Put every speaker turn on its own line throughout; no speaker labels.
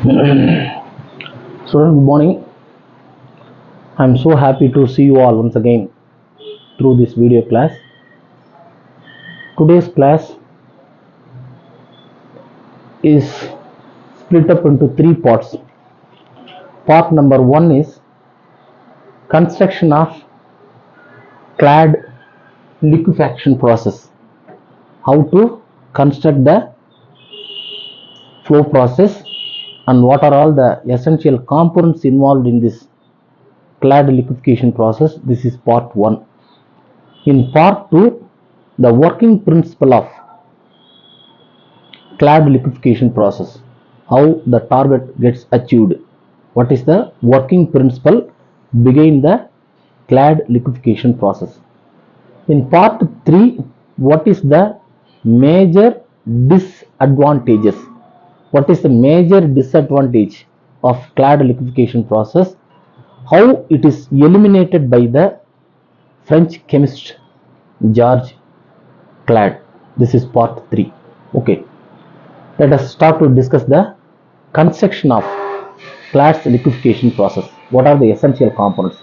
Student, good morning. I am so happy to see you all once again through this video class. Today's class is split up into three parts. Part number one is construction of clad liquefaction process. How to construct the flow process and what are all the essential components involved in this clad liquefaction process. This is part 1. In part 2, the working principle of clad liquefaction process, how the target gets achieved, what is the working principle behind the clad liquefaction process. In part 3, what is the major disadvantages, what is the major disadvantage of clad liquefaction process, how it is eliminated by the French chemist Georges Clad. This is part 3. Okay, let us start to discuss the construction of Clad's liquefaction process. What are the essential components?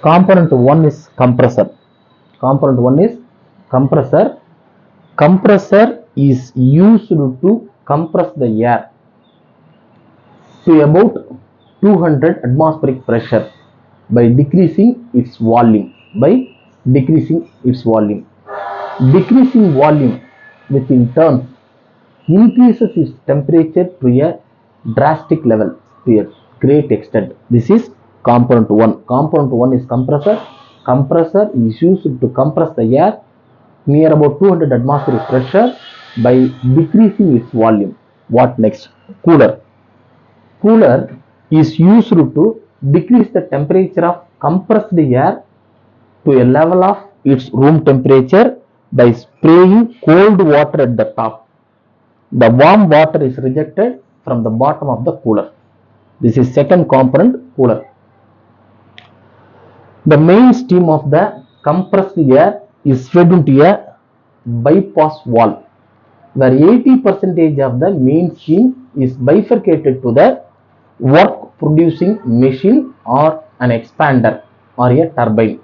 Component 1 is compressor. Component 1 is compressor. Compressor is used to compress the air to about 200 atmospheric pressure by decreasing its volume. Decreasing volume, which in turn increases its temperature to a drastic level, to a great extent. This is component 1. Component 1 is compressor. Compressor is used to compress the air near about 200 atmospheric pressure by decreasing its volume. What next? Cooler. Cooler is used to decrease the temperature of compressed air to a level of its room temperature by spraying cold water at the top. The warm water is rejected from the bottom of the cooler. This is second component, cooler. The main stream of the compressed air is fed into a bypass valve, where 80% of the main stream is bifurcated to the work producing machine or an expander or a turbine.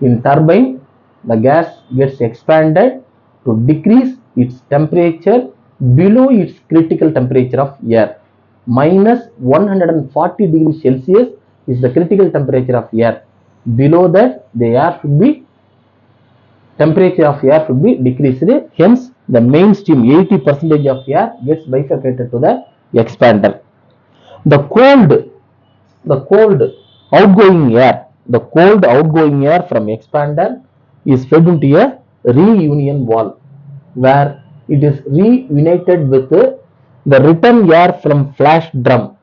In turbine, the gas gets expanded to decrease its temperature below its critical temperature of air. Minus 140 degrees Celsius is the critical temperature of air. Below that, the air should be temperature of air should be decreased. Hence, the main stream 80% of air gets bifurcated to the expander. The cold outgoing air from expander is fed into a reunion valve, where it is reunited with the return air from flash drum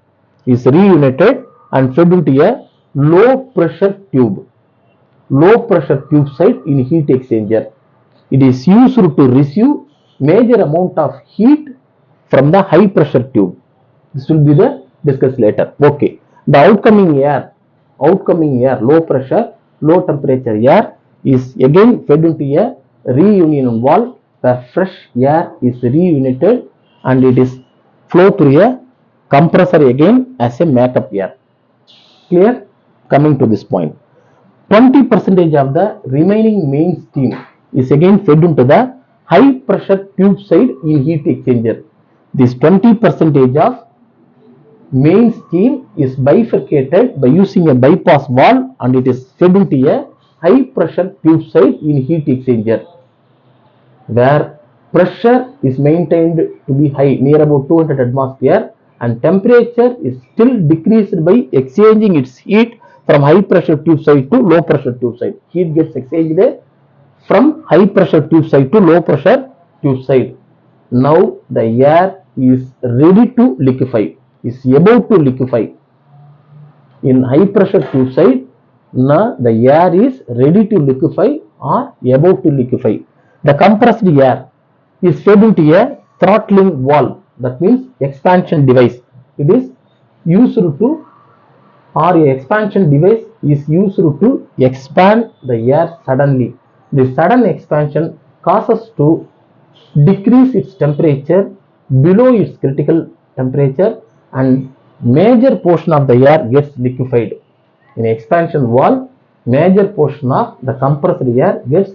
is reunited and fed into a low pressure tube site in heat exchanger. It is used to receive major amount of heat from the high pressure tube. This will be discussed later. Okay, the outcoming air, low pressure, low temperature air is again fed into a reunion valve, where fresh air is reunited and it is flow through a compressor again as a makeup air. Clear? Coming to this point, 20% of the remaining main steam is again fed into the high pressure tube side in heat exchanger. This 20% of main steam is bifurcated by using a bypass valve and it is fed into a high pressure tube side in heat exchanger, where pressure is maintained to be high, near about 200 atmosphere, and temperature is still decreased by exchanging its heat from high pressure tube side to low pressure tube side. Heat gets exchanged from high pressure tube side to low pressure tube side. Now the air is ready to liquefy, is about to liquefy. In high pressure tube side, now the air is ready to liquefy or about to liquefy. The compressed air is fed into a throttling valve, that means expansion device. It is used to, or a expansion device is used to expand the air suddenly. The sudden expansion causes to decrease its temperature below its critical temperature and major portion of the air gets liquefied. In expansion valve, major portion of the compressed air gets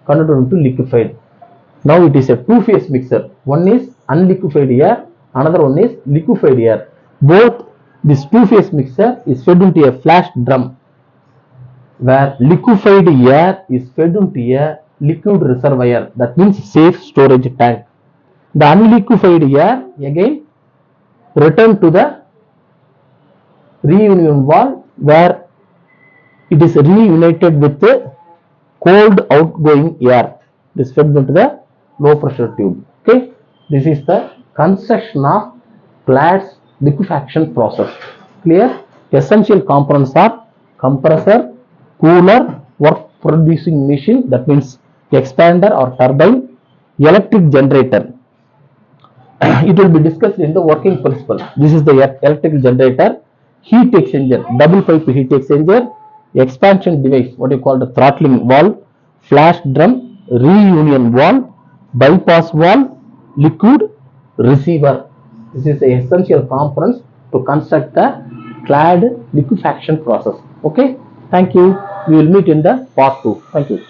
converted into liquefied. Now it is a two-phase mixer. One is unliquefied air, another one is liquefied air. Both this two-phase mixer is fed into a flash drum where liquefied air is fed into a liquid reservoir, that means safe storage tank. The unliquefied air again return to the reunion valve where it is reunited with the cold outgoing air. It is fed into the low pressure tube. Okay, this is the construction of Cladd's liquefaction process. Clear? Essential components are compressor, cooler, work producing machine, that means expander or turbine, electric generator. It will be discussed in the working principle. This is the electrical generator, heat exchanger, double pipe heat exchanger, expansion device, what you call the throttling valve, flash drum, reunion valve, bypass valve, liquid receiver. This is the essential components to construct the Cladd liquefaction process. Okay, thank you. We will meet in the part 2. Thank you.